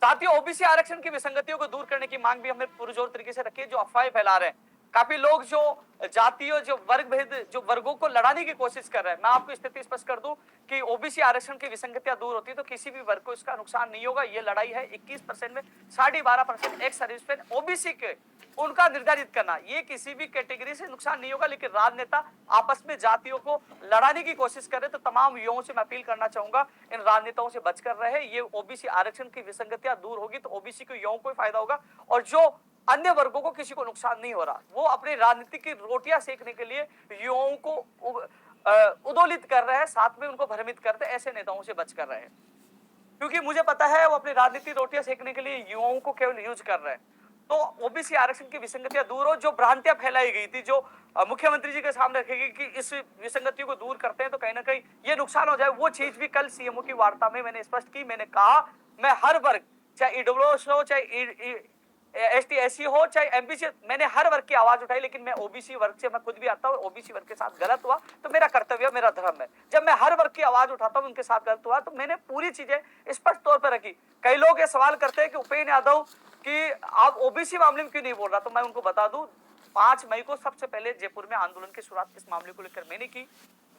साथियों, ओबीसी आरक्षण की विसंगतियों को दूर करने की मांग भी हमें पुरजोर तरीके से रखी है। जो अफवाहें फैला रहे हैं काफी लोग, जो जातीय, जो वर्ग भेद, जो वर्गों को लड़ाने की कोशिश कर रहे हैं, मैं आपको स्थिति स्पष्ट कर दूं कि ओबीसी आरक्षण की विसंगतियां दूर होती तो किसी भी वर्ग को इसका नुकसान नहीं होगा। ये लड़ाई है 21% में 12.5% एक्स सर्विसमैन ओबीसी के, उनका निर्धारित करना, ये किसी भी कैटेगरी से नुकसान नहीं होगा। लेकिन राजनेता आपस में जातियों को लड़ाने की कोशिश कर रहे, तो तमाम युवाओं से मैं अपील करना चाहूंगा, इन राजनेताओं से बचकर रहे। ये ओबीसी आरक्षण की विसंगतियां दूर होगी तो ओबीसी के युवाओं को फायदा होगा, और जो अन्य वर्गों को किसी को नुकसान नहीं हो रहा, वो अपनी राजनीति की रोटियां सेकने के लिए युवाओं को उदोलित कर रहे हैं, साथ में उनको भ्रमित करते, ऐसे नेताओं से बचकर रहे, क्योंकि मुझे पता है वो अपनी राजनीति रोटियां सेकने के लिए युवाओं को केवल यूज कर रहे हैं। तो ओबीसी आरक्षण की विसंगतियां दूर हो, जो भ्रांतियां फैलाई गई थी, जो मुख्यमंत्री जी के सामने रखी गई कि इस विसंगतियों को दूर करते हैं तो कहीं ना कहीं ये नुकसान हो जाए, वो चीज भी कल सीएमओ की वार्ता में मैंने स्पष्ट की। मैंने कहा मैं हर वर्ग, चाहे ईडब्ल्यूएस हो, चाहे एसटी एससी हो, चाहे एमबीसी, मैंने हर वर्ग की आवाज उठाई। लेकिन मैं ओबीसी वर्ग से, मैं खुद भी आता हूँ, ओबीसी वर्ग के साथ गलत हुआ तो मेरा कर्तव्य, मेरा धर्म है, जब मैं हर वर्ग की आवाज उठाता हूँ उनके साथ गलत हुआ तो मैंने पूरी चीजें स्पष्ट तौर पर रखी। कई लोग ये सवाल करते हैं कि उपेंद्र यादव कि आप ओबीसी मामले में क्यों नहीं बोल रहा, तो मैं उनको बता दूं 5 मई को सबसे पहले जयपुर में आंदोलन की शुरुआत इस मामले को लेकर मैंने की।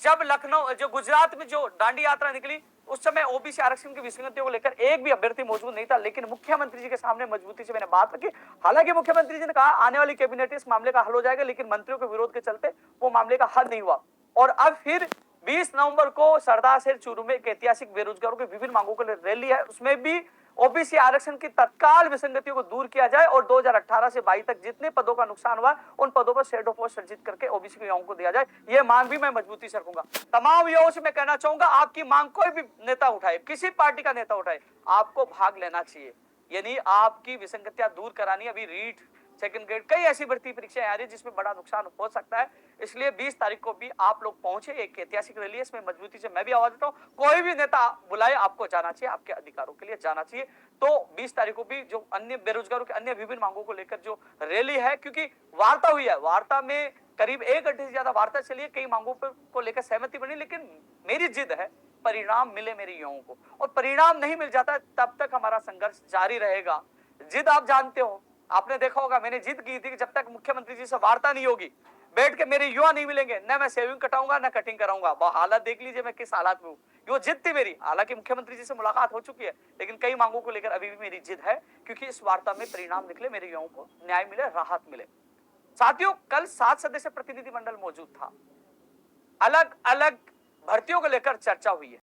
जब लखनऊ, जो गुजरात में जो दांडी यात्रा निकली, उस समय ओबीसी आरक्षण की विसंगतियों को लेकर एक भी अभ्यर्थी मौजूद नहीं था, लेकिन मुख्यमंत्री जी के सामने मजबूती से मैंने बात रखी। हालांकि मुख्यमंत्री जी ने कहा आने वाली कैबिनेट इस मामले का हल हो जाएगा, लेकिन मंत्रियों के विरोध के चलते वो मामले का हल नहीं हुआ। और अब फिर 20 नवंबर को सरदार से चूरू में एक ऐतिहासिक बेरोजगारों की विभिन्न मांगों को रैली है, उसमें भी ओबीसी आरक्षण की तत्काल विसंगतियों को दूर किया जाए और 2018 से 22 तक जितने पदों का नुकसान हुआ उन पदों पर शेडो पोस्ट सृजित करके ओबीसी के युवाओं को दिया जाए। ये मांग भी मैं मजबूती से रखूंगा। तमाम युवाओं से मैं कहना चाहूंगा, आपकी मांग कोई भी नेता उठाए, किसी पार्टी का नेता उठाए, आपको भाग लेना चाहिए। यानी आपकी विसंगतियां दूर करानी, अभी रीट, सेकंड ग्रेड, कई ऐसी भर्ती परीक्षाएं आ रही है जिसमें बड़ा नुकसान हो सकता है। इसलिए 20 तारीख को भी आप लोग पहुंचे, एक ऐतिहासिक रैली है, इसमें मजबूती से मैं भी आवाज उठाऊं। कोई भी नेता बुलाए, आपको जाना चाहिए, आपके अधिकारों के लिए जाना चाहिए। तो 20 तारीख को भी जो अन्य बेरोजगारों के अन्य विभिन्न मांगों को लेकर जो रैली है, क्योंकि वार्ता हुई है, वार्ता में करीब 1 घंटे से ज्यादा वार्ता चली है, कई मांगों पर को लेकर सहमति बनी, लेकिन मेरी जिद है परिणाम मिले मेरे युवाओं को, और परिणाम नहीं मिल जाता तब तक हमारा संघर्ष जारी रहेगा। जिद आप जानते हो, आपने देखा होगा, मैंने जिद की थी कि जब तक मुख्यमंत्री जी से वार्ता नहीं होगी, बैठ के मेरे युवा नहीं मिलेंगे, न मैं सेविंग कटाऊंगा न कटिंग कराऊंगा। वो हालत देख लीजिए मैं किस हालात में हूँ, वो जिद थी मेरी। हालांकि मुख्यमंत्री जी से मुलाकात हो चुकी है, लेकिन कई मांगों को लेकर अभी भी मेरी जिद है, क्योंकि इस वार्ता में परिणाम निकले, मेरे युवाओं को न्याय मिले, राहत मिले। साथियों, कल 7 सदस्य प्रतिनिधिमंडल मौजूद था, अलग अलग भर्तियों को लेकर चर्चा हुई है।